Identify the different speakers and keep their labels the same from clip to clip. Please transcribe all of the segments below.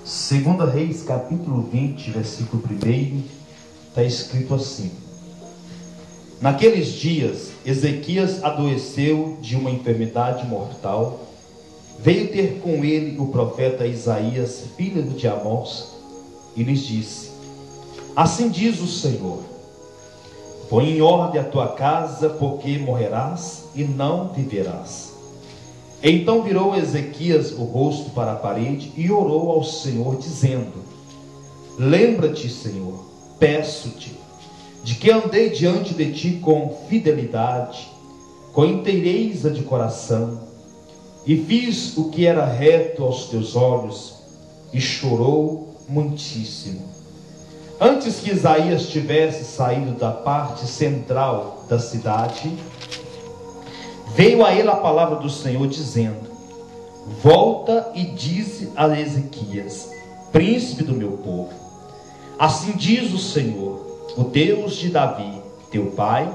Speaker 1: Segunda Reis, capítulo 20, versículo 1, está escrito assim: Naqueles dias, Ezequias adoeceu de uma enfermidade mortal. Veio ter com ele o profeta Isaías, filho de Amós, e lhes disse: Assim diz o Senhor: põe em ordem a tua casa, porque morrerás e não viverás. Então virou Ezequias o rosto para a parede e orou ao Senhor, dizendo: Lembra-te, Senhor, peço-te, de que andei diante de ti com fidelidade, com inteireza de coração, e fiz o que era reto aos teus olhos. E chorou muitíssimo. Antes que Isaías tivesse saído da parte central da cidade, veio a ele a palavra do Senhor, dizendo: Volta e dize a Ezequias, príncipe do meu povo: Assim diz o Senhor, o Deus de Davi, teu pai: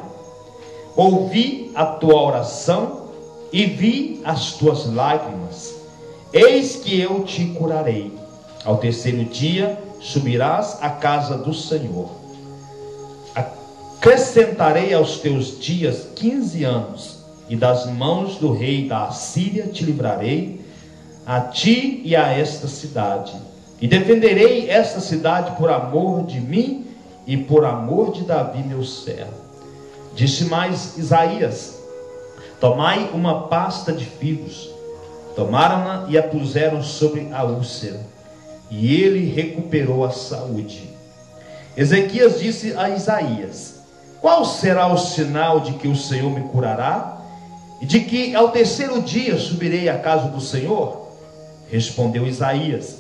Speaker 1: ouvi a tua oração e vi as tuas lágrimas. Eis que eu te curarei. Ao terceiro dia subirás à casa do Senhor. Acrescentarei aos teus dias 15 anos, e das mãos do rei da Assíria te livrarei, a ti e a esta cidade. E defenderei esta cidade por amor de mim e por amor de Davi meu servo. Disse mais Isaías: Tomai uma pasta de figos. Tomaram-na e a puseram sobre a úlcera, e ele recuperou a saúde. Ezequias disse a Isaías: Qual será o sinal de que o Senhor me curará? E de que ao terceiro dia subirei à casa do Senhor? Respondeu Isaías: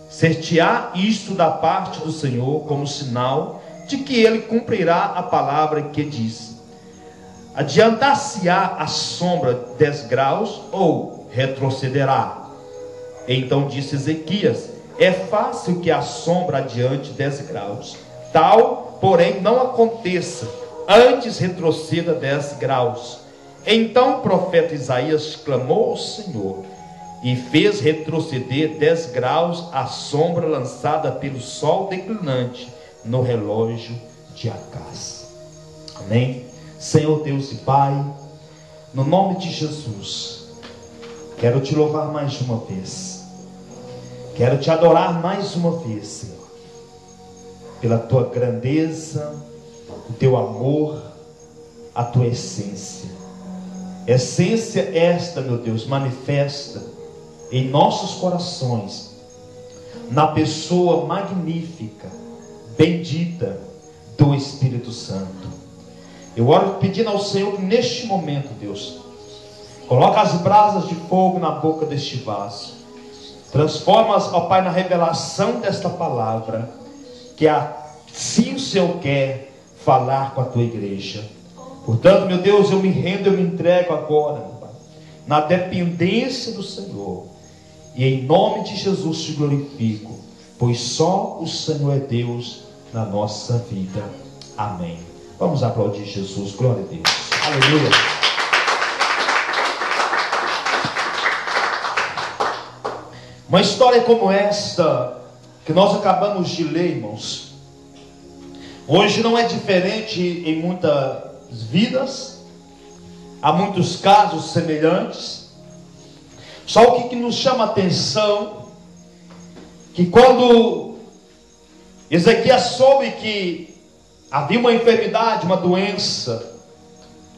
Speaker 1: Ser-te-á isto da parte do Senhor como sinal de que ele cumprirá a palavra que disse. Adiantar-se-á a sombra 10 graus ou retrocederá? Então disse Ezequias: É fácil que a sombra adiante 10 graus. Tal, porém, não aconteça, antes retroceda 10 graus. Então o profeta Isaías clamou ao Senhor, e fez retroceder 10 graus a sombra lançada pelo sol declinante no relógio de Acás. Amém? Senhor Deus e Pai, no nome de Jesus, quero te louvar mais uma vez, quero te adorar mais uma vez, Senhor, pela tua grandeza, o teu amor, a tua essência. Essência esta, meu Deus, manifesta em nossos corações, na pessoa magnífica, bendita do Espírito Santo. Eu oro pedindo ao Senhor que neste momento, Deus, coloca as brasas de fogo na boca deste vaso. Transforma-as, ó Pai, na revelação desta palavra, que assim o Senhor quer falar com a tua igreja. Portanto, meu Deus, eu me rendo, eu me entrego agora, meu Pai, na dependência do Senhor. E em nome de Jesus te glorifico, pois só o Senhor é Deus na nossa vida. Amém. Vamos aplaudir Jesus, glória a Deus. Aleluia. Uma história como esta, que nós acabamos de ler, irmãos, hoje não é diferente em muitas vidas, há muitos casos semelhantes. Só o que nos chama a atenção, que quando Ezequias soube que havia uma enfermidade, uma doença,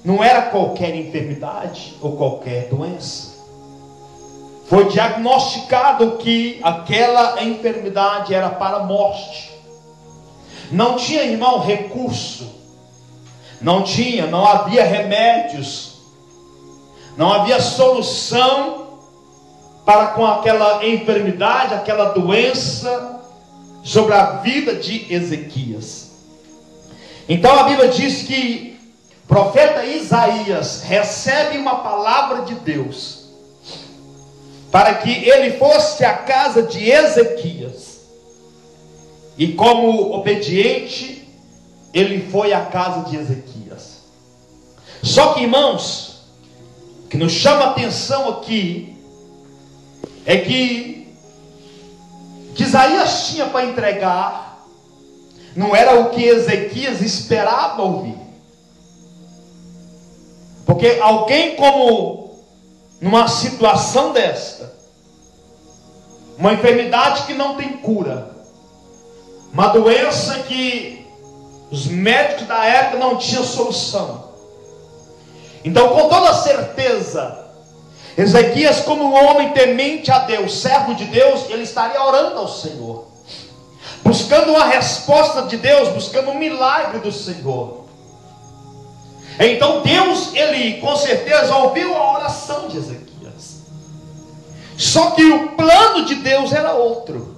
Speaker 1: não era qualquer enfermidade ou qualquer doença. Foi diagnosticado que aquela enfermidade era para a morte. Não tinha, irmão, recurso. Não havia remédios. Não havia solução para com aquela enfermidade, aquela doença sobre a vida de Ezequias. Então a Bíblia diz que o profeta Isaías recebe uma palavra de Deus para que ele fosse à casa de Ezequias, e como obediente ele foi à casa de Ezequias. Só que, irmãos, o que nos chama a atenção aqui é que que Isaías tinha para entregar não era o que Ezequias esperava ouvir. Porque alguém como numa situação desta, uma enfermidade que não tem cura, uma doença que os médicos da época não tinham solução. Então, com toda certeza, Ezequias, como um homem temente a Deus, servo de Deus, ele estaria orando ao Senhor, buscando uma resposta de Deus, buscando um milagre do Senhor. Então Deus, ele com certeza ouviu a oração de Ezequias. Só que o plano de Deus era outro.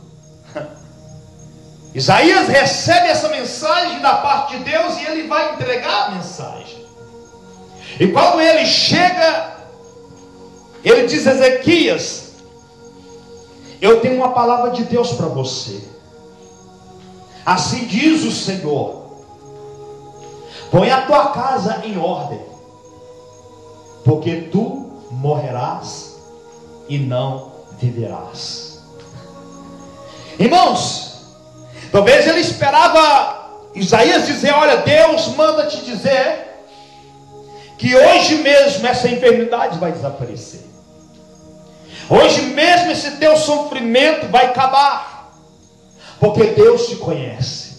Speaker 1: Isaías recebe essa mensagem da parte de Deus e ele vai entregar a mensagem. E quando ele chega, ele diz: Ezequias, eu tenho uma palavra de Deus para você. Assim diz o Senhor: põe a tua casa em ordem, porque tu morrerás e não viverás. Irmãos, talvez ele esperava Isaías dizer: olha, Deus manda te dizer que hoje mesmo essa enfermidade vai desaparecer. Hoje mesmo esse teu sofrimento vai acabar. Porque Deus te conhece.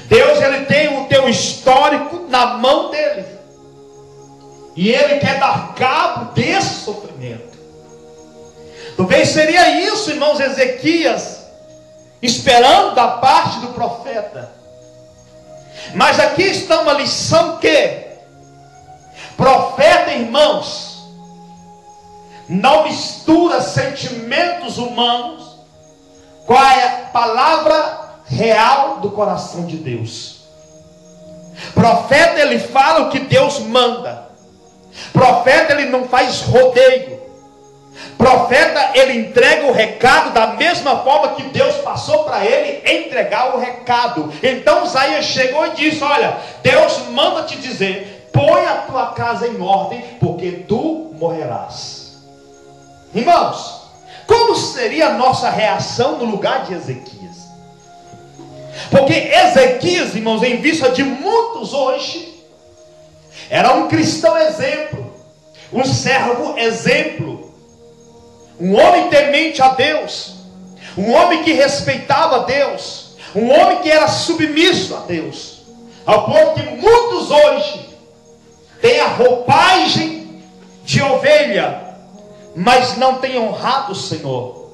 Speaker 1: Deus, ele tem o teu histórico na mão dele. E ele quer dar cabo desse sofrimento. Talvez seria isso, irmãos, Ezequias esperando da parte do profeta. Mas aqui está uma lição que profeta, irmãos, não mistura sentimentos humanos com a palavra real do coração de Deus. Profeta, ele fala o que Deus manda. Profeta, ele não faz rodeio. Profeta, ele entrega o recado da mesma forma que Deus passou para ele entregar o recado. Então Isaías chegou e disse: olha, Deus manda te dizer, põe a tua casa em ordem, porque tu morrerás. Irmãos, como seria a nossa reação no lugar de Ezequias? Porque Ezequias, irmãos, em vista de muitos hoje, era um cristão exemplo, um servo exemplo, um homem temente a Deus, um homem que respeitava Deus, um homem que era submisso a Deus, ao ponto que muitos hoje têm a roupagem de ovelha, mas não têm honrado o Senhor,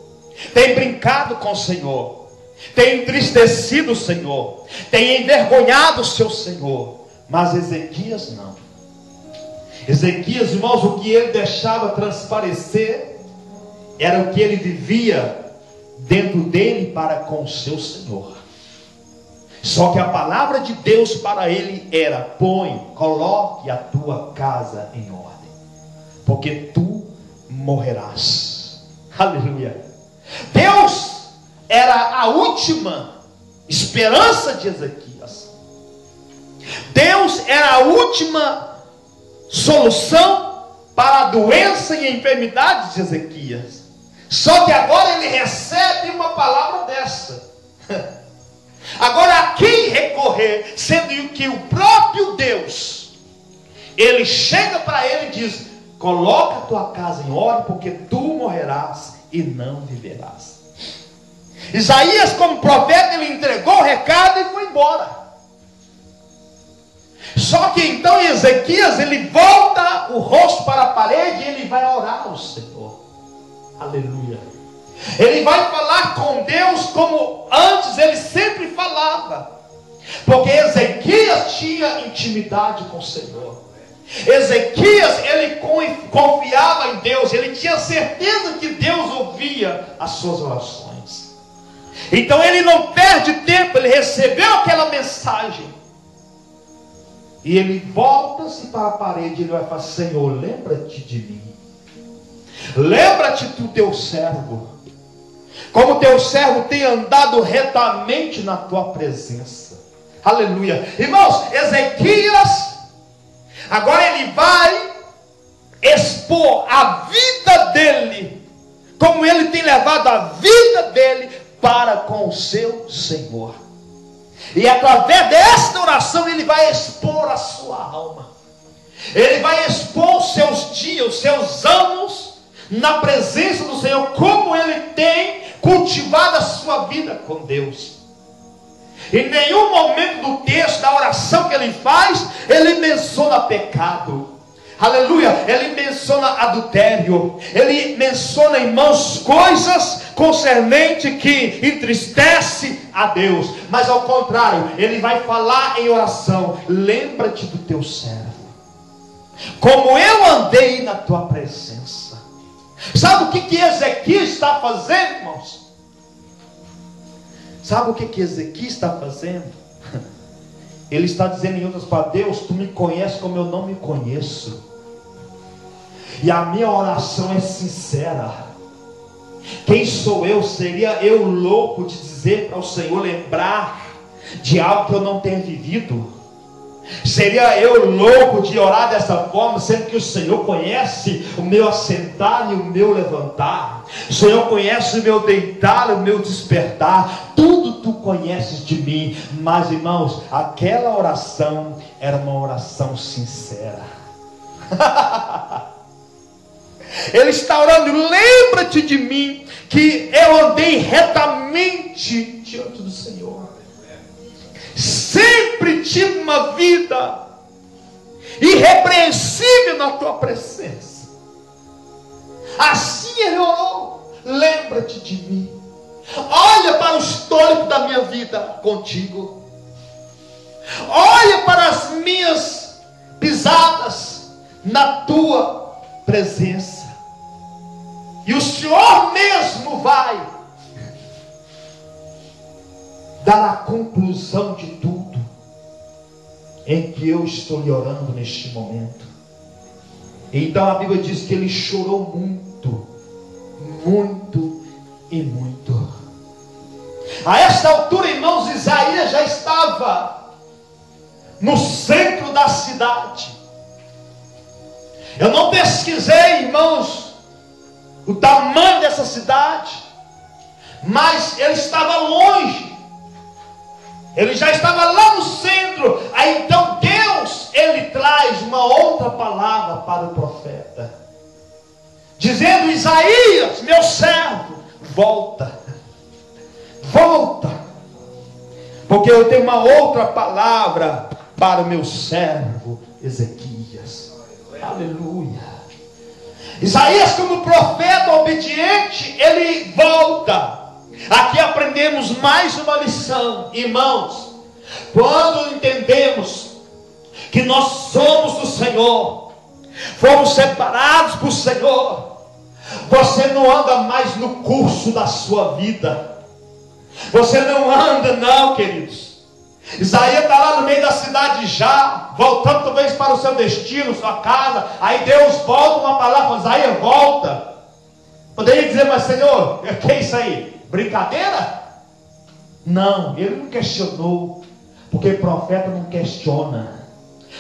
Speaker 1: têm brincado com o Senhor, têm entristecido o Senhor, têm envergonhado o seu Senhor. Mas Ezequias não. Ezequias, irmãos, o que ele deixava transparecer era o que ele vivia dentro dele para com o seu Senhor. Só que a palavra de Deus para ele era: coloque a tua casa em ordem, porque tu morrerás. Aleluia. Deus era a última esperança de Ezequias. Deus era a última solução para a doença e a enfermidade de Ezequias. Só que agora ele recebe uma palavra dessa. Agora a quem recorrer, sendo que o próprio Deus, ele chega para ele e diz: coloca a tua casa em ordem, porque tu morrerás e não viverás. Isaías, como profeta, ele entregou o recado e foi embora. Só que então Ezequias, ele volta o rosto para a parede e ele vai orar ao Senhor. Aleluia. Ele vai falar com Deus como antes ele sempre falava, porque Ezequias tinha intimidade com o Senhor. Ezequias, ele confiava em Deus, ele tinha certeza que Deus ouvia as suas orações. Então ele não perde tempo, ele recebeu aquela mensagem e ele volta-se para a parede e ele vai falar: Senhor, lembra-te de mim, lembra-te do teu servo, como teu servo tem andado retamente na tua presença. Aleluia. Irmãos, Ezequias, agora ele vai expor a vida dele, como ele tem levado a vida dele para com o seu Senhor. E através desta oração ele vai expor a sua alma. Ele vai expor os seus dias, os seus anos na presença do Senhor, como ele tem cultivado a sua vida com Deus. Em nenhum momento do texto, da oração que ele faz, ele menciona pecado. Aleluia, ele menciona adultério, ele menciona, irmãos, coisas concernentes que entristece a Deus. Mas ao contrário, ele vai falar em oração: lembra-te do teu servo, como eu andei na tua presença. Sabe o que Ezequias está fazendo, irmãos? Sabe o que Ezequias está fazendo? Ele está dizendo em outras palavras: Deus, tu me conheces como eu não me conheço. E a minha oração é sincera. Quem sou eu? Seria eu louco de dizer para o Senhor lembrar de algo que eu não tenho vivido? Seria eu louco de orar dessa forma, sendo que o Senhor conhece o meu assentar e o meu levantar? O Senhor conhece o meu deitar e o meu despertar. Tudo tu conheces de mim. Mas, irmãos, aquela oração era uma oração sincera. Ele está orando: lembra-te de mim, que eu andei retamente diante do Senhor. Sempre tive uma vida irrepreensível na tua presença. Assim ele orou: lembra-te de mim. Olha para o histórico da minha vida contigo. Olha para as minhas pisadas na tua presença. E o Senhor mesmo vai dar a conclusão de tudo em que eu estou lhe orando neste momento. Então a Bíblia diz que ele chorou muito, muito e muito. A esta altura, irmãos, Isaías já estava no centro da cidade. Eu não pesquisei, irmãos, o tamanho dessa cidade, mas ele estava longe. Ele já estava lá no centro. Aí então Deus, ele traz uma outra palavra para o profeta, dizendo: Isaías, meu servo, volta, volta, porque eu tenho uma outra palavra para o meu servo Ezequias. Aleluia. Isaías, como profeta obediente, ele volta. Aqui aprendemos mais uma lição, irmãos. Quando entendemos que nós somos do Senhor, fomos separados por Senhor, você não anda mais no curso da sua vida. Você não anda, não, queridos. Isaías está lá no meio da cidade já, voltando talvez para o seu destino, sua casa. Aí Deus volta uma palavra: Isaías, volta. Poderia dizer: mas Senhor, o que é isso aí? Brincadeira? Não, ele não questionou, porque profeta não questiona.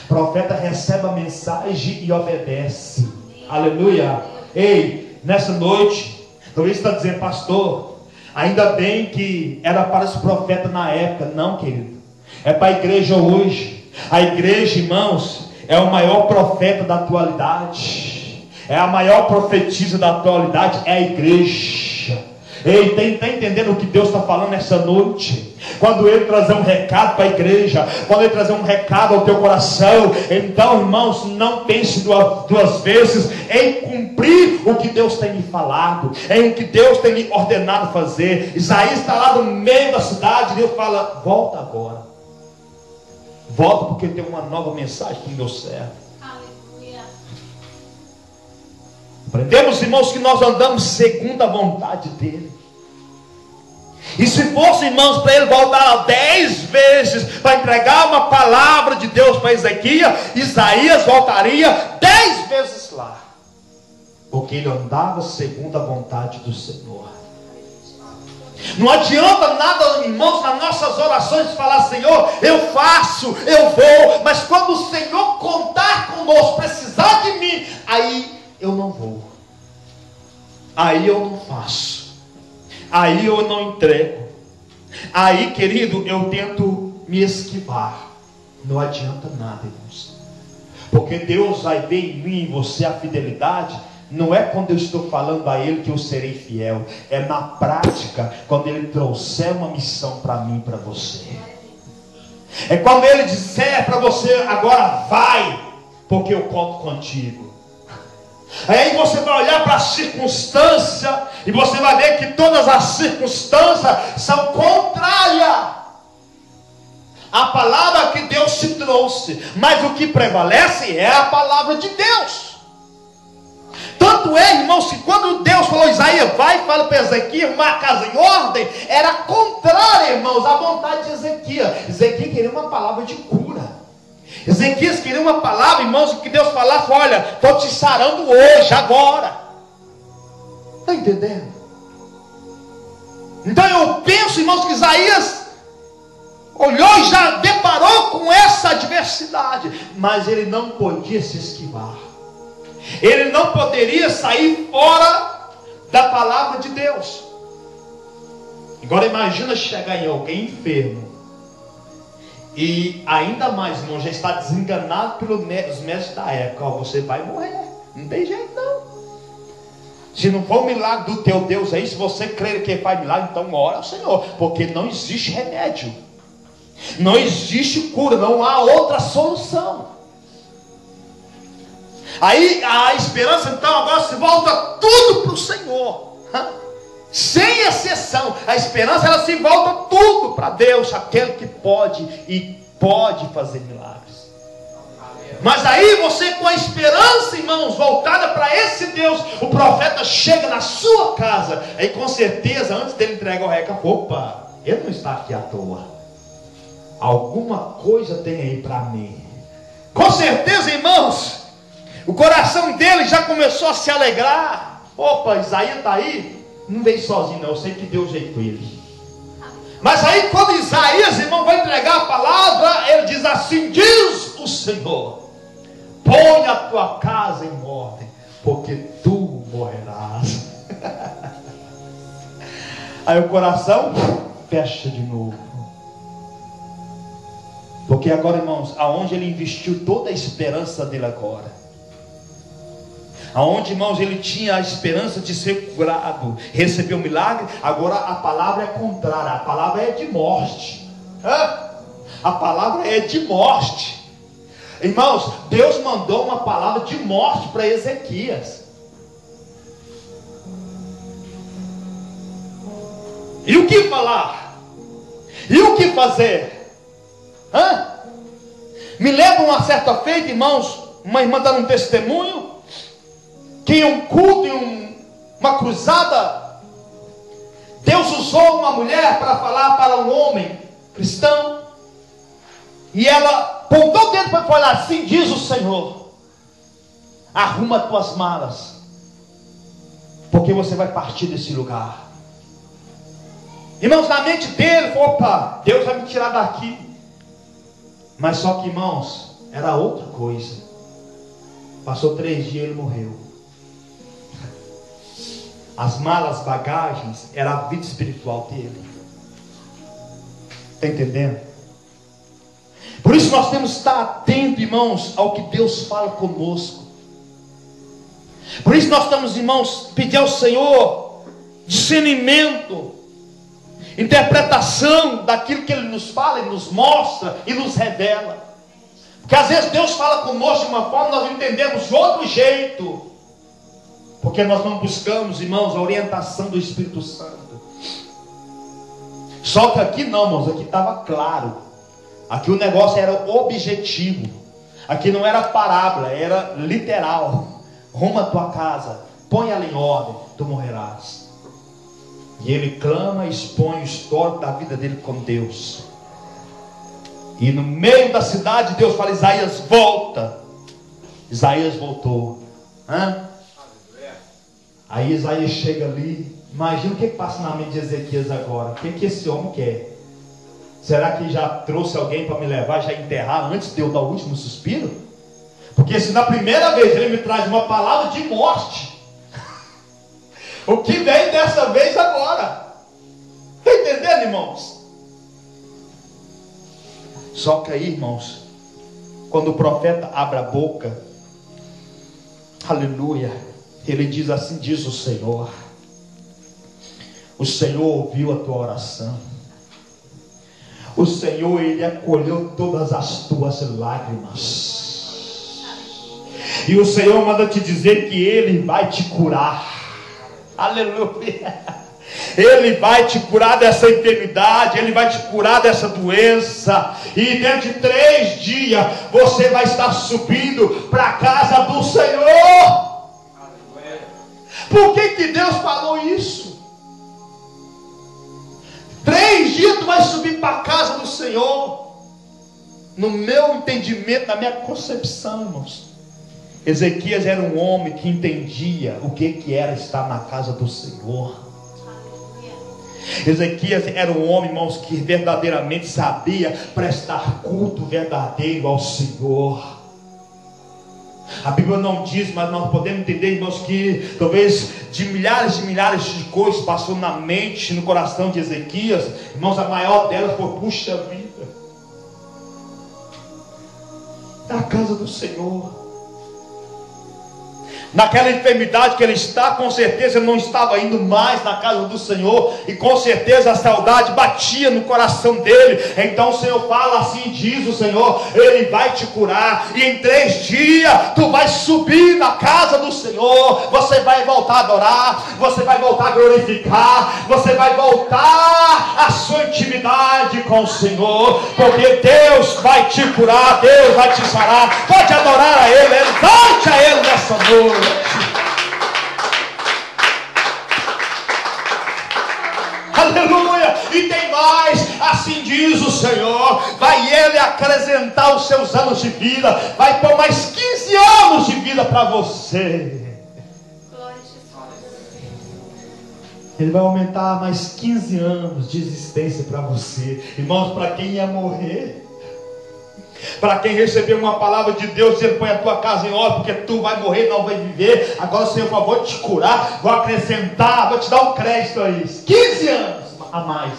Speaker 1: Profeta recebe a mensagem e obedece. Aleluia. Ei, nessa noite, talvez você está dizendo: pastor, ainda bem que era para os profetas na época. Não, querido, é para a igreja hoje. A igreja, irmãos, é o maior profeta da atualidade, é a maior profetisa da atualidade, é a igreja. Ei, está entendendo o que Deus está falando nessa noite? Quando Ele trazer um recado para a igreja, quando Ele trazer um recado ao teu coração, então, irmãos, não pense duas vezes em cumprir o que Deus tem me falado, em o que Deus tem me ordenado fazer. Isaías está lá no meio da cidade, e Deus fala: volta agora, volta, porque tem uma nova mensagem para o meu servo. Aprendemos, irmãos, que nós andamos segundo a vontade dele. E se fosse, irmãos, para ele voltar 10 vezes para entregar uma palavra de Deus para Ezequias, Isaías voltaria 10 vezes lá, porque ele andava segundo a vontade do Senhor. Não adianta nada, irmãos, nas nossas orações falar: Senhor, eu faço, eu vou, mas quando o Senhor contar conosco, precisar de mim, aí eu não vou, aí eu não faço. aí eu não entrego. Aí, querido, eu tento me esquivar. Não adianta nada, irmãos. Porque Deus vai ver em mim e em você a fidelidade. Não é quando eu estou falando a Ele que eu serei fiel. É na prática, quando Ele trouxer uma missão para mim e para você. É quando Ele disser para você: agora vai, porque eu conto contigo. Aí você vai olhar para a circunstância e você vai ver que todas as circunstâncias são contrárias à palavra que Deus te trouxe. Mas o que prevalece é a palavra de Deus. Tanto é, irmãos, que quando Deus falou: Isaías, vai e fala para Ezequias arrumar a casa em ordem, era contrário, irmãos, à vontade de Ezequias. Ezequias queria uma palavra de cura. Ezequias queria uma palavra, irmãos, que Deus falasse: olha, estou te sarando hoje, agora. Está entendendo? Então eu penso, irmãos, que Isaías olhou e já deparou com essa adversidade, mas ele não podia se esquivar. Ele não poderia sair fora da palavra de Deus. Agora imagina chegar em alguém enfermo, e ainda mais, irmão, já está desenganado pelos médicos da época: ó, você vai morrer, não tem jeito não. Se não for o milagre do teu Deus aí, se você crer que faz milagre, então ora ao Senhor, porque não existe remédio, não existe cura, não há outra solução. Aí a esperança então agora se volta tudo para o Senhor, sem exceção. A esperança, ela se volta tudo para Deus, aquele que pode e pode fazer milagres. Mas aí você, com a esperança, irmãos, voltada para esse Deus, o profeta chega na sua casa, aí com certeza, antes dele entregar o recado: opa, ele não está aqui à toa, alguma coisa tem aí para mim. Com certeza, irmãos, o coração dele já começou a se alegrar. Opa, Isaías está aí, não veio sozinho não, eu sei que Deus veio com ele. Mas aí quando Isaías, irmão, vai entregar a palavra, ele diz assim: diz o Senhor, põe a tua casa em ordem, porque tu morrerás. Aí o coração fecha de novo. Porque agora, irmãos, aonde ele investiu toda a esperança dele agora, aonde, irmãos, ele tinha a esperança de ser curado, recebeu um milagre, agora a palavra é contrária, a palavra é de morte. A palavra é de morte. Irmãos, Deus mandou uma palavra de morte para Ezequias. E o que falar? E o que fazer? Me lembra uma certa feita, irmãos, uma irmã dando um testemunho, que em um culto, em uma cruzada, Deus usou uma mulher para falar para um homem cristão, e ela apontou o dedo para falar: assim diz o Senhor, arruma as tuas malas, porque você vai partir desse lugar. Irmãos, na mente dele, opa, Deus vai me tirar daqui. Mas só que, irmãos, era outra coisa. Passou 3 dias e ele morreu. As malas, bagagens, era a vida espiritual dele. Está entendendo? Por isso nós temos que estar atentos, irmãos, ao que Deus fala conosco. Por isso nós estamos, irmãos, pedir ao Senhor discernimento, interpretação daquilo que Ele nos fala, Ele nos mostra e nos revela. Porque às vezes Deus fala conosco de uma forma, nós entendemos de outro jeito, porque nós não buscamos, irmãos, a orientação do Espírito Santo. Só que aqui não, irmãos, aqui estava claro. Aqui o negócio era objetivo. Aqui não era parábola, era literal. Arruma a tua casa, põe ela em ordem, tu morrerás. E ele clama e expõe o histórico da vida dele com Deus. E no meio da cidade, Deus fala: Isaías, volta. Isaías voltou. Aí Isaías chega ali. Imagina o que passa na mente de Ezequias agora. O que esse homem quer? Será que já trouxe alguém para me levar, já enterrar antes de eu dar o último suspiro? Porque se na primeira vez ele me traz uma palavra de morte, o que vem dessa vez agora? dele, irmãos. Só que aí, irmãos, quando o profeta abre a boca, aleluia, ele diz assim: diz o Senhor ouviu a tua oração, o Senhor, Ele acolheu todas as tuas lágrimas, e o Senhor manda te dizer que Ele vai te curar, aleluia. Ele vai te curar dessa enfermidade, Ele vai te curar dessa doença, e dentro de 3 dias você vai estar subindo para a casa do Senhor. Por que Deus falou isso? 3 dias tu vai subir para a casa do Senhor. No meu entendimento, na minha concepção, irmãos, Ezequias era um homem que entendia o que era estar na casa do Senhor. Ezequias era um homem, irmãos, que verdadeiramente sabia prestar culto verdadeiro ao Senhor. A Bíblia não diz, mas nós podemos entender, irmãos, que talvez de milhares de coisas passou na mente, no coração de Ezequias. Irmãos, a maior delas foi: puxa vida, na casa do Senhor. Naquela enfermidade que ele está, com certeza ele não estava indo mais na casa do Senhor, e com certeza a saudade batia no coração dele. Então o Senhor fala assim: diz o Senhor, Ele vai te curar, e em 3 dias tu vai subir na casa do Senhor, você vai voltar a adorar, você vai voltar a glorificar, você vai voltar a sua intimidade com o Senhor, porque Deus vai te curar, Deus vai te sarar. Pode adorar a Ele, exalte a Ele nessa noite. Aleluia. E tem mais, assim diz o Senhor: vai Ele acrescentar os seus anos de vida, vai pôr mais 15 anos de vida para você. Ele vai aumentar mais 15 anos de existência para você. Irmãos, para quem ia morrer, para quem recebeu uma palavra de Deus dizendo: põe a tua casa em ordem, porque tu vai morrer, não vai viver. Agora o Senhor falou: vou te curar, vou acrescentar, vou te dar um crédito a isso, 15 anos a mais.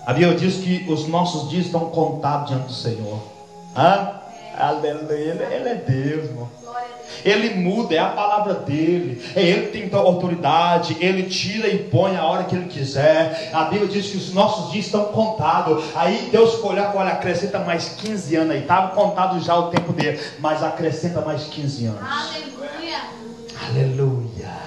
Speaker 1: A Bíblia diz que os nossos dias estão contados diante do Senhor. Aleluia. Ele é Deus, irmão. Ele muda, é a palavra dele, é Ele que tem autoridade, Ele tira e põe a hora que Ele quiser. A Bíblia diz que os nossos dias estão contados. Aí Deus foi olhar, olha, acrescenta mais 15 anos aí. Estava contado já o tempo dele, mas acrescenta mais 15 anos. Aleluia. Aleluia.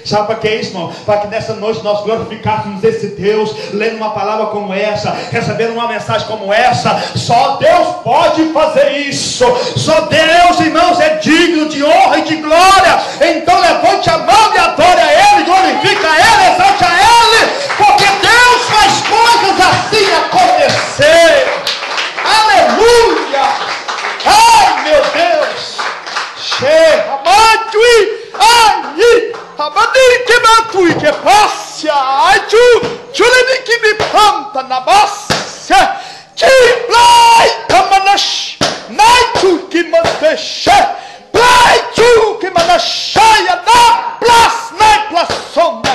Speaker 1: Sabe para que é isso, irmão? Para que nessa noite nós glorificássemos esse Deus, lendo uma palavra como essa, recebendo uma mensagem como essa. Só Deus pode fazer isso. Só Deus, irmãos, é digno de honra e de glória. Então levante a mão e adore a Ele, glorifica a Ele, exalte a Ele, porque Deus faz coisas assim acontecer. Aleluia. Ai, meu Deus. Chega, matui. Ai, abadi que matui que passia. Ai, chuleni que me planta na bassa. Chiplai kamanash. Naitu que manteche. Plai tu que manachaya na plas na plasona.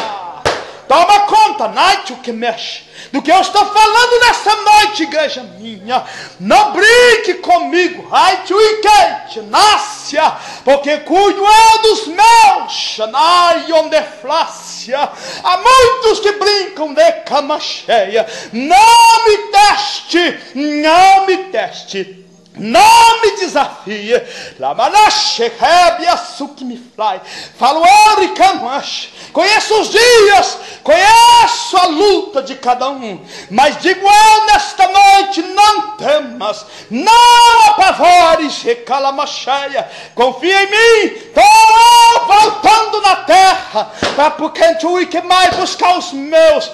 Speaker 1: Toma conta, Naitu que mexe, do que eu estou falando nessa noite, igreja minha. Não brinque comigo, Naitu e quente, Nácia, porque cuido eu dos meus, Xanai onde flácia. Há muitos que brincam de cama cheia. Não me teste, não me teste. Não me desafie. Falo conheço os dias, conheço a luta de cada um, mas digo eu nesta noite: não temas, não apavores, recalamacheia. Confia em mim. Estou voltando na terra para porque tu e que mais buscar os meus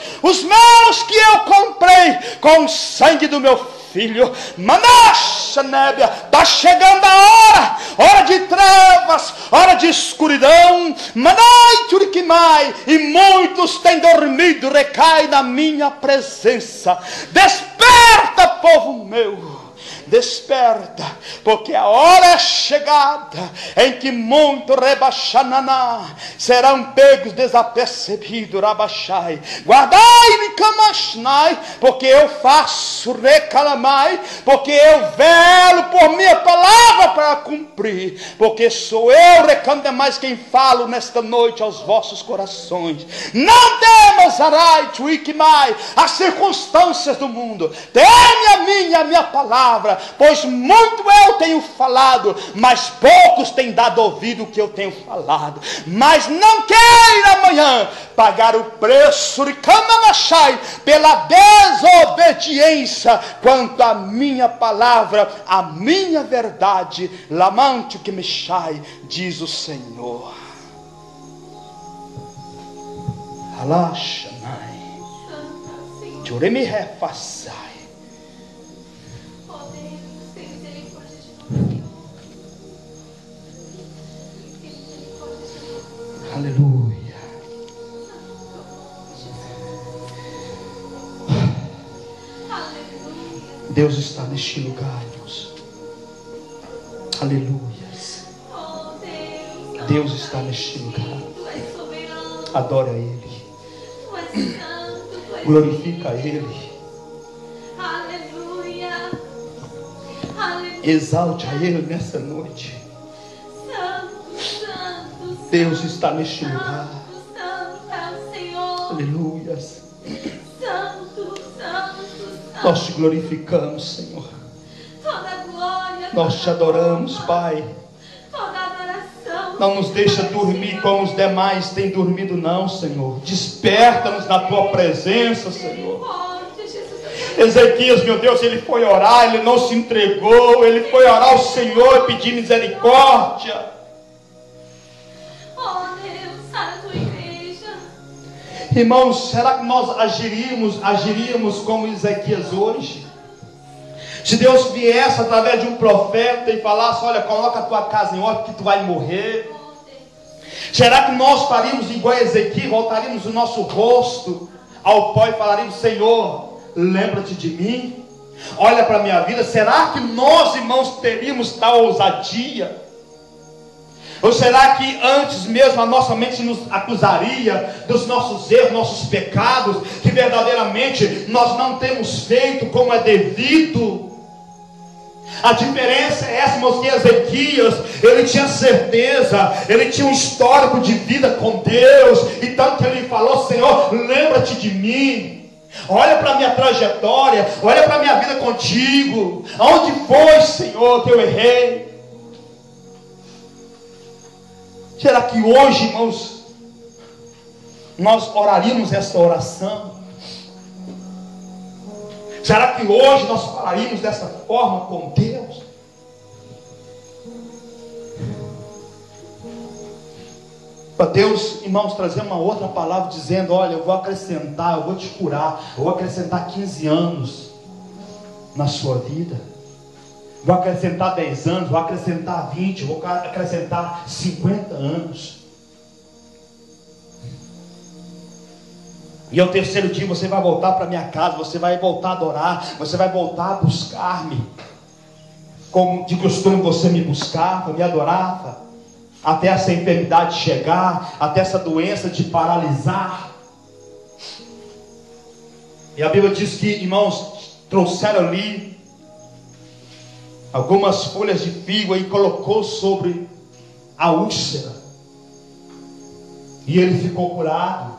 Speaker 1: que eu comprei com o sangue do meu filho. Manacha, nébia, está chegando a hora de trevas, hora de escuridão. Manai, turiquimai, e muitos têm dormido, recai na minha presença. Desperta, povo meu.
Speaker 2: desperta, porque a hora é chegada em que muito rebaixananá serão pegos desapercebidos, rabachai. Guardai-me camashnai, porque eu faço recalamai, porque eu velo por minha palavra para cumprir, porque sou eu, recandemais, quem falo nesta noite aos vossos corações. Não temas, arai, tuikimai, as circunstâncias do mundo, teme a minha palavra, pois muito eu tenho falado, mas poucos têm dado ouvido o que eu tenho falado. Mas não queira amanhã pagar o preço de Kamanachai pela desobediência quanto à minha palavra, a minha verdade. Lamante que me chai, diz o Senhor. Alashanai, Juremi refaçai. Aleluia. Deus está neste lugar, irmãos. Aleluia. Deus está neste lugar. Adore a Ele. Glorifica a Ele. Exalte a Ele nessa noite. Deus está neste lugar. Aleluia. Nós te glorificamos, Senhor. Nós te adoramos, Pai. Não nos deixa dormir como os demais têm dormido, não, Senhor. Desperta-nos na tua presença, Senhor. Ezequias, meu Deus, ele foi orar, ele não se entregou, ele foi orar ao Senhor e pedir misericórdia. Irmãos, será que nós agiríamos como Ezequias hoje? Se Deus viesse através de um profeta e falasse: olha, coloca a tua casa em ordem que tu vai morrer. Será que nós faríamos igual a Ezequias, voltaríamos o nosso rosto ao pó e falaríamos: Senhor, lembra-te de mim, olha para a minha vida? Será que nós, irmãos, teríamos tal ousadia? Ou será que antes mesmo a nossa mente nos acusaria dos nossos erros, nossos pecados, que verdadeiramente nós não temos feito como é devido? A diferença é essa, irmãos, que Ezequias, ele tinha certeza, ele tinha um histórico de vida com Deus, e tanto que ele falou: Senhor, lembra-te de mim, olha para a minha trajetória, olha para a minha vida contigo, aonde foi, Senhor, que eu errei? Será que hoje, irmãos, nós oraríamos essa oração? Será que hoje nós falaríamos dessa forma com Deus? Para Deus, irmãos, trazer uma outra palavra dizendo: olha, eu vou acrescentar, eu vou te curar, eu vou acrescentar 15 anos na sua vida. Vou acrescentar 10 anos, vou acrescentar 20, vou acrescentar 50 anos. E ao terceiro dia você vai voltar para minha casa, você vai voltar a adorar, você vai voltar a buscar-me. Como de costume você me buscava, me adorava, até essa enfermidade chegar, até essa doença te paralisar. E a Bíblia diz que, irmãos, trouxeram ali algumas folhas de figo e colocou sobre a úlcera, e ele ficou curado.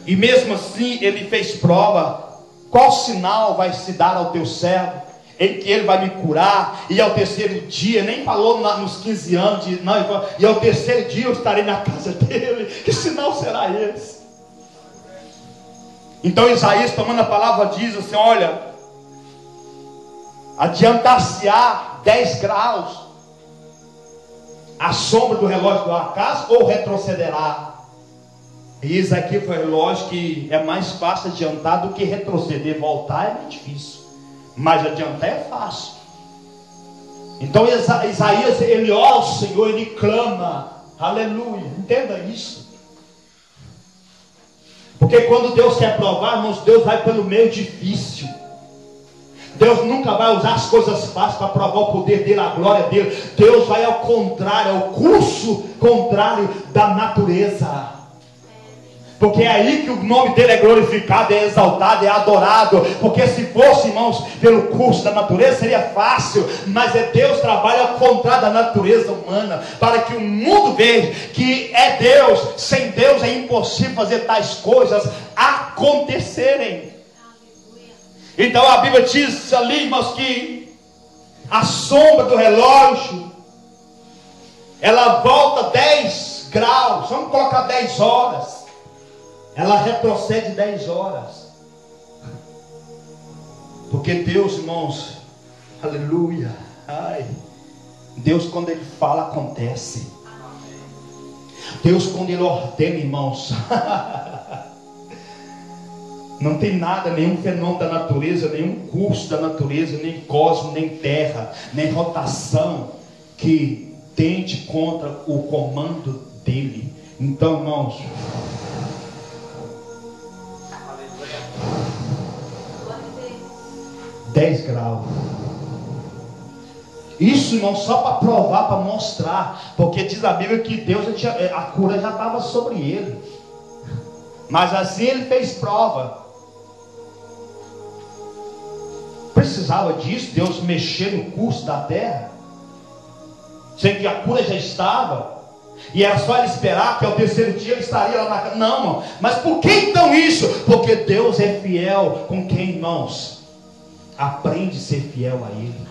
Speaker 2: E mesmo assim ele fez prova: qual sinal vai se dar ao teu servo, em que ele vai me curar, e ao terceiro dia, nem falou nos 15 anos, e ao terceiro dia eu estarei na casa dele. Que sinal será esse? Então Isaías, tomando a palavra, diz assim: olha, adiantar-se-á 10 graus a sombra do relógio do acaso, ou retrocederá? E isso aqui foi lógico que é mais fácil adiantar do que retroceder. Voltar é muito difícil, mas adiantar é fácil. Então Isaías, ele ora ao Senhor, ele clama, aleluia, entenda isso. Porque quando Deus quer provar, irmãos, Deus vai pelo meio difícil. Deus nunca vai usar as coisas fáceis para provar o poder dele, a glória dele. Deus vai ao contrário, ao curso contrário da natureza. Porque é aí que o nome dele é glorificado, é exaltado, é adorado. Porque se fosse, irmãos, pelo curso da natureza, seria fácil. Mas Deus trabalha ao contrário da natureza humana, para que o mundo veja que é Deus. Sem Deus é impossível fazer tais coisas acontecerem. Então a Bíblia diz ali, irmãos, que a sombra do relógio, ela volta 10 graus. Vamos colocar 10 horas. Ela retrocede 10 horas. Porque Deus, irmãos, aleluia, ai, Deus quando Ele fala, acontece. Deus quando Ele ordena, irmãos, não tem nada, nenhum fenômeno da natureza, nenhum curso da natureza, nem cosmos, nem terra, nem rotação que tente contra o comando dele. Então, irmãos, 10 graus. Isso, irmão, só para provar, para mostrar. Porque diz a Bíblia que Deus a cura já estava sobre ele. Mas assim ele fez prova. Precisava disso, Deus mexer no curso da terra, sendo que a cura já estava. E era só ele esperar que ao terceiro dia ele estaria lá na casa. Não, irmão. Mas por que então isso? Porque Deus é fiel com quem, irmãos, aprende a ser fiel a Ele.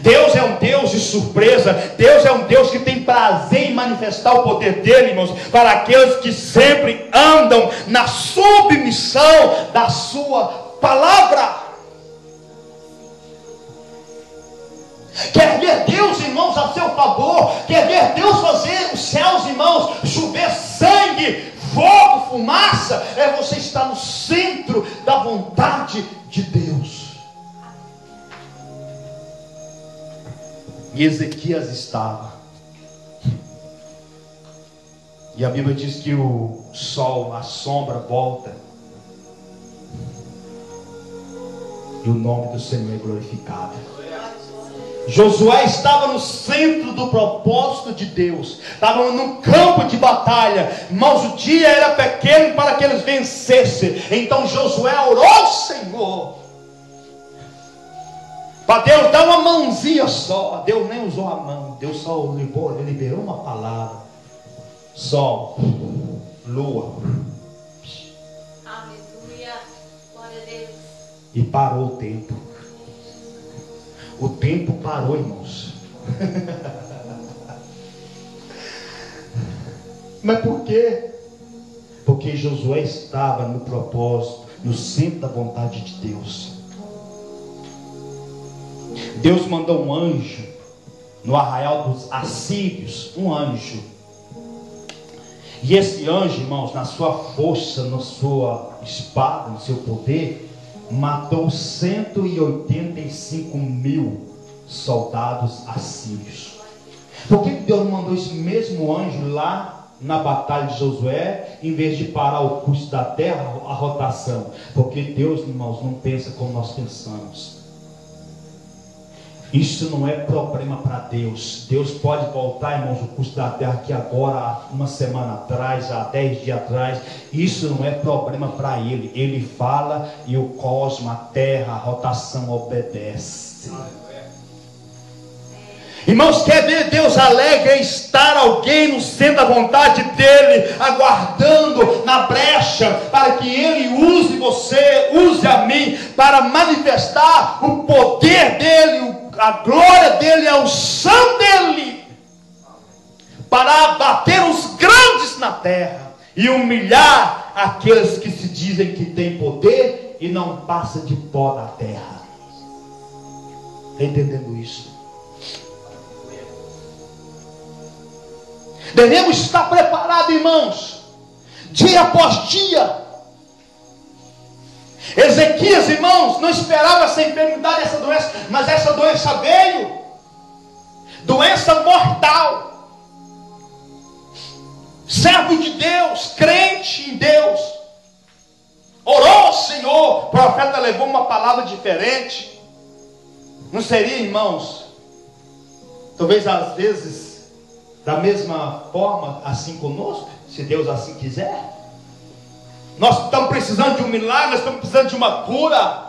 Speaker 2: Deus é um Deus de surpresa. Deus é um Deus que tem prazer em manifestar o poder dele, irmãos, para aqueles que sempre andam na submissão da sua palavra. Quer ver Deus, irmãos, a seu favor? Quer ver Deus fazer os céus, irmãos, chover sangue, fogo, fumaça? É você estar no centro da vontade de Deus. E Ezequias estava. E a Bíblia diz que o sol, a sombra volta. E o nome do Senhor é glorificado. Josué estava no centro do propósito de Deus. Estava no campo de batalha. Mas o dia era pequeno para que eles vencessem. Então Josué orou ao Senhor, para Deus dar uma mãozinha só. Deus nem usou a mão. Deus só liberou uma palavra. Sol, lua.
Speaker 3: Aleluia. Glória a Deus.
Speaker 2: E parou o tempo. O tempo parou, irmãos. Mas por quê? Porque Josué estava no propósito, no centro da vontade de Deus. Deus mandou um anjo no arraial dos assírios, um anjo. E esse anjo, irmãos, na sua força, na sua espada, no seu poder, matou 185.000 soldados assírios. Por que Deus mandou esse mesmo anjo lá na batalha de Josué, em vez de parar o curso da terra, a rotação? Porque Deus, irmãos, não pensa como nós pensamos. Isso não é problema para Deus. Deus pode voltar, irmãos, o curso da terra aqui agora, uma semana atrás, há 10 dias atrás. Isso não é problema para Ele. Ele fala e o cosmos, a terra, a rotação obedece. Irmãos, quer ver Deus alegre em estar alguém no centro da vontade dEle, aguardando na brecha, para que Ele use você, use a mim, para manifestar o poder dEle, a glória dEle, a unção dEle, para abater os grandes na terra e humilhar aqueles que se dizem que têm poder e não passa de pó da terra. Está entendendo isso? Devemos estar preparados, irmãos, dia após dia. Ezequias, irmãos, não esperava essa enfermidade, essa doença, mas essa doença veio. Doença mortal. Servo de Deus, crente em Deus, orou ao Senhor. O profeta levou uma palavra diferente. Não seria, irmãos, talvez às vezes da mesma forma assim conosco, se Deus assim quiser? Nós estamos precisando de um milagre, nós estamos precisando de uma cura,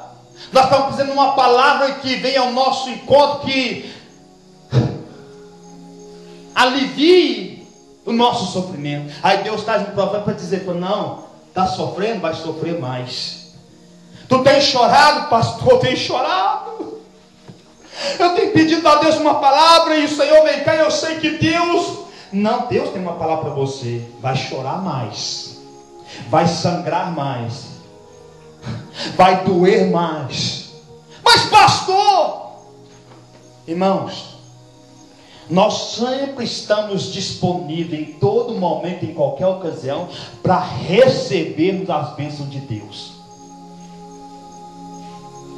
Speaker 2: nós estamos precisando de uma palavra que venha ao nosso encontro, que alivie o nosso sofrimento. Aí Deus traz um profeta para dizer: não, está sofrendo, vai sofrer mais. Tu tens chorado, pastor, tem chorado. Eu tenho pedido a Deus uma palavra, e o Senhor vem cá, e eu sei que Deus tem uma palavra para você. Vai chorar mais, vai sangrar mais, vai doer mais. Mas pastor, irmãos, nós sempre estamos disponíveis em todo momento, em qualquer ocasião, para recebermos as bênçãos de Deus.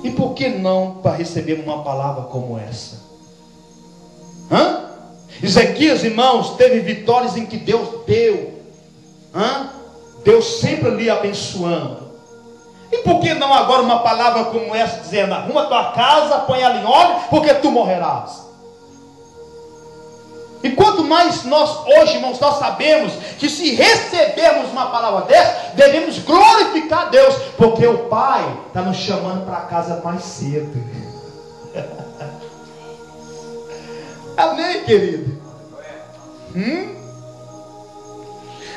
Speaker 2: E por que não para receber uma palavra como essa? Ezequias, irmãos, teve vitórias em que Deus deu. Deus sempre lhe abençoando. E por que não agora uma palavra como essa, dizendo: arruma tua casa, põe ela em ordem, porque tu morrerás? E quanto mais nós hoje, irmãos, nós sabemos que se recebermos uma palavra dessa, devemos glorificar a Deus, porque o Pai está nos chamando para casa mais cedo. Amém, querido?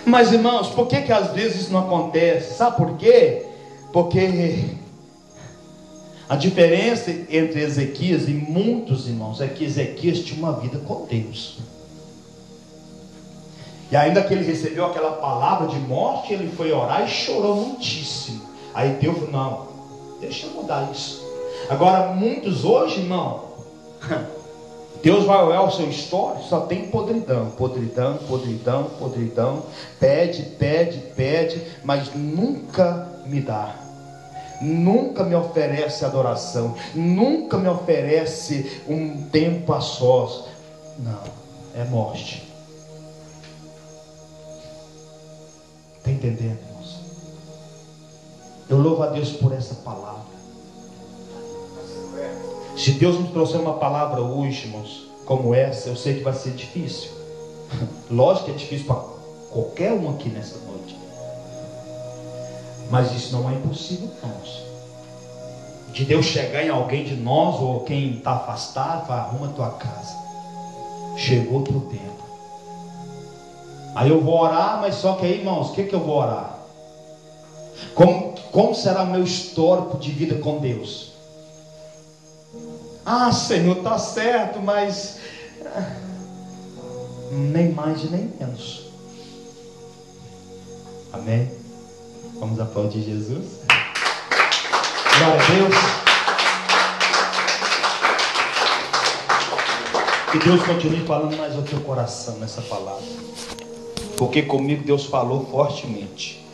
Speaker 2: Mas, irmãos, por que às vezes isso não acontece? Sabe por quê? Porque a diferença entre Ezequias e muitos irmãos é que Ezequias tinha uma vida com Deus. E ainda que ele recebeu aquela palavra de morte, ele foi orar e chorou muitíssimo. Aí Deus falou: não, deixa eu mudar isso. Agora muitos hoje, irmão, Deus vai olhar o seu histórico, só tem podridão, podridão, podridão, podridão. Pede, pede, pede, mas nunca me dá. Nunca me oferece adoração, nunca me oferece um tempo a sós. Não, é morte. Está entendendo, irmãos? Eu louvo a Deus por essa palavra. Se Deus nos trouxer uma palavra hoje, irmãos, como essa, eu sei que vai ser difícil. Lógico que é difícil para qualquer um aqui nessa noite. Mas isso não é impossível, irmãos. De Deus chegar em alguém de nós, ou quem está afastado, fala: arruma a tua casa. Chegou o teu tempo. Aí eu vou orar, mas só que aí, irmãos, o que eu vou orar? Como será o meu histórico de vida com Deus? Ah, Senhor, está certo, mas nem mais e nem menos. Amém? Vamos aplaudir Jesus. Glória a Deus. Que Deus continue falando mais ao teu coração nessa palavra. Porque comigo Deus falou fortemente.